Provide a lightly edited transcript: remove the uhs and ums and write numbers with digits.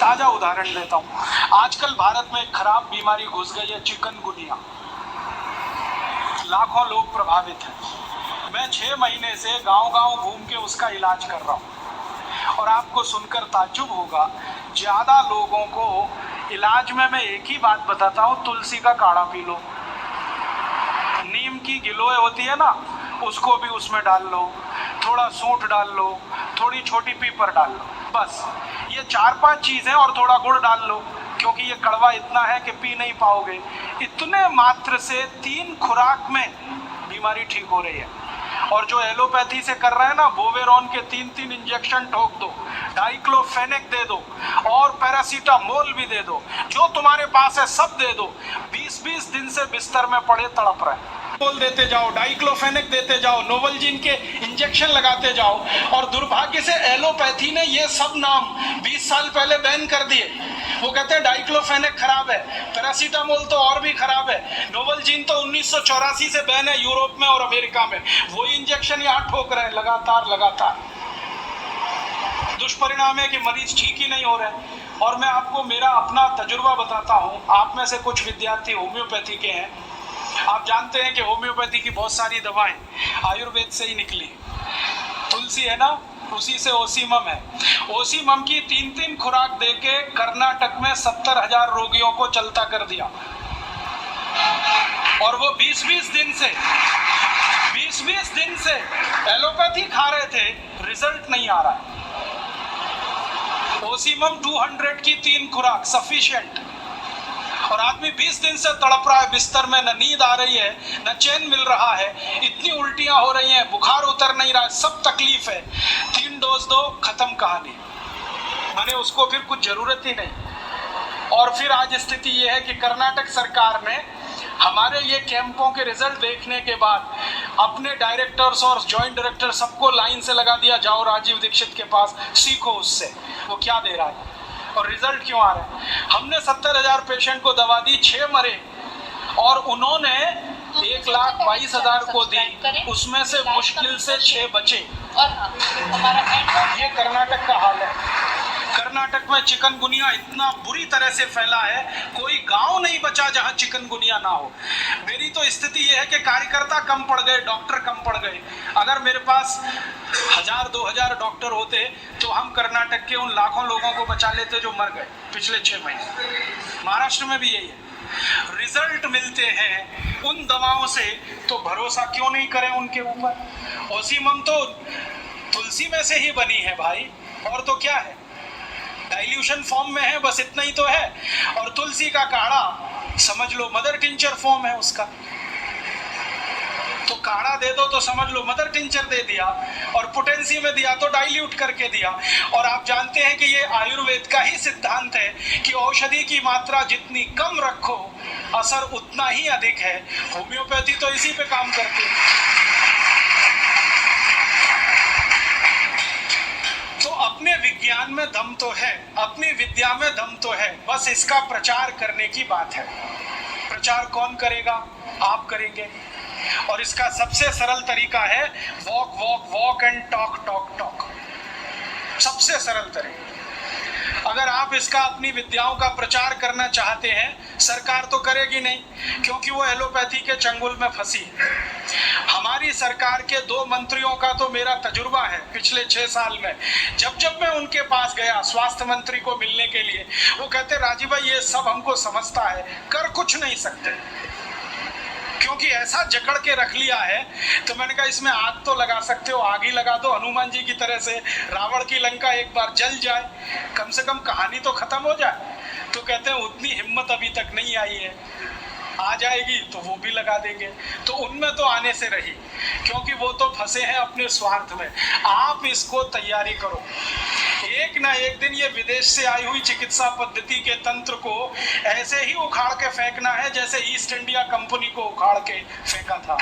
ताजा उदाहरण देता हूँ। आजकल भारत में एक खराब बीमारी घुस गई है, चिकनगुनिया। लाखों लोग प्रभावित हैं। मैं 6 महीने से गांव-गांव घूम के उसका इलाज कर रहा हूँ और आपको सुनकर ताज्जुब होगा, ज्यादा लोगों को इलाज में मैं एक ही बात बताता हूँ, तुलसी का काढ़ा पी लो, नीम की गिलोय होती है ना, उसको भी उसमें डाल लो, थोड़ा सूंठ डाल लो, थोड़ी छोटी पीपर डाल लो, बस ये 4-5 चीजें, और थोड़ा गुड़ डाल लो, क्योंकि ये कड़वा इतना है कि पी नहीं पाओगे। इतने मात्र से 3 खुराक में बीमारी ठीक हो रही है। और जो एलोपैथी से कर रहे हैं ना, बोवेरॉन के 3-3 इंजेक्शन ठोक दो, डाइक्लोफेनेक दे दो और पैरासीटामोल भी दे दो, जो तुम्हारे पास है सब दे दो। 20-20 दिन से बिस्तर में पड़े तड़प रहे हैं। बोल देते जाओ, डाइक्लोफेनेक देते जाओ, नोवलजीन के इंजेक्शन लगाते जाओ, और दुर्भाग्य से एलोपैथी ने ये सब नाम 20 साल पहले बैन कर दिए। वो कहते हैं डाइक्लोफेनेक खराब है, पैरासीटामोल तो और भी खराब है, नोवलजीन तो 1984 से बैन है यूरोप में और अमेरिका में, वही इंजेक्शन यहाँ ठोक रहे हैं लगातार। दुष्परिणाम है कि मरीज ठीक ही नहीं हो रहे। और मैं आपको मेरा अपना तजुर्बा बताता हूँ। आप में से कुछ विद्यार्थी होम्योपैथी के हैं। आप जानते हैं कि होम्योपैथी की बहुत सारी दवाएं आयुर्वेद से ही निकली। तुलसी है ना, उसी से ओसीमम है। ओसीमम की 3-3 खुराक देके कर्नाटक में 70,000 रोगियों को चलता कर दिया, और वो 20-20 दिन से एलोपैथी खा रहे थे, रिजल्ट नहीं आ रहा है। ओसीमम 200 की 3 खुराक सफिशिएंट, और आदमी 20 दिन से तड़प रहा है बिस्तर में, न नींद आ रही है, न चैन मिल रहा है, इतनी उल्टियां हो रही हैं, बुखार उतर नहीं रहा है, सब तकलीफ है। 3 डोज दो, खत्म कहानी। मैंने उसको फिर कुछ जरूरत ही नहीं। और फिर आज स्थिति ये है कि कर्नाटक सरकार ने हमारे ये कैंपों के रिजल्ट देखने के बाद अपने डायरेक्टर्स और जॉइंट डायरेक्टर सबको लाइन से लगा दिया, जाओ राजीव दीक्षित के पास, सीखो उससे वो क्या दे रहा है और रिजल्ट क्यों आ रहा है। हमने 70,000 पेशेंट को दवा दी, 6 मरे, और उन्होंने 1,22,000 को दी, उसमें से मुश्किल से 6 बचे। ये कर्नाटक का हाल है। कर्नाटक में चिकनगुनिया इतना बुरी तरह से फैला है, कोई गांव नहीं बचा जहां चिकनगुनिया ना हो। मेरी तो स्थिति ये है कि कार्यकर्ता कम पड़ गए, डॉक्टर कम पड़ गए। अगर मेरे पास 1,000-2,000 डॉक्टर होते तो हम कर्नाटक के उन लाखों लोगों को बचा लेते जो मर गए पिछले 6 महीने। महाराष्ट्र में भी यही है। रिजल्ट मिलते हैं उन दवाओं से, तो भरोसा क्यों नहीं करें उनके ऊपर। ओसीमम तो तुलसी में से ही बनी है भाई, और तो क्या है, डाइल्यूशन फॉर्म में है, बस इतना ही तो है। और तुलसी का काढ़ा समझ लो मदर टिंचर फॉर्म है उसका, तो काढ़ा दे दो तो समझ लो मदर टिंचर दे दिया, और पोटेंसी में दिया तो डाइल्यूट करके दिया। और आप जानते हैं कि ये आयुर्वेद का ही सिद्धांत है कि औषधि की मात्रा जितनी कम रखो, असर उतना ही अधिक है। होम्योपैथी तो इसी पे काम करती है। तो अपने विज्ञान में दम तो है, अपनी विद्या में दम तो है, बस इसका प्रचार करने की बात है। प्रचार कौन करेगा? आप करेंगे। और इसका सबसे सरल तरीका है वॉक एंड टॉक। सबसे सरल तरीका। अगर आप इसका अपनी विद्याओं का प्रचार करना चाहते हैं, सरकार तो करेगी नहीं, क्योंकि वो एलोपैथी के चंगुल में फंसी। हमारी सरकार के 2 मंत्रियों का तो मेरा तजुर्बा है पिछले 6 साल में। जब मैं उनके पास गया स्वास्थ्य मंत्री को मिलने के लिए, वो कहते राजीव भाई ये सब हमको समझता है, कर कुछ नहीं सकते, क्योंकि ऐसा जकड़ के रख लिया है। तो मैंने कहा इसमें आग तो लगा सकते हो, आग ही लगा दो हनुमान जी की तरह से, रावण की लंका एक बार जल जाए, कम से कम कहानी तो खत्म हो जाए। तो कहते हैं उतनी हिम्मत अभी तक नहीं आई है, आ जाएगी तो वो भी लगा देंगे। तो उनमें तो आने से रही, क्योंकि वो तो फंसे हैं अपने स्वार्थ में। आप इसको तैयारी करो, एक ना एक दिन ये विदेश से आई हुई चिकित्सा पद्धति के तंत्र को ऐसे ही उखाड़ के फेंकना है जैसे ईस्ट इंडिया कंपनी को उखाड़ के फेंका था।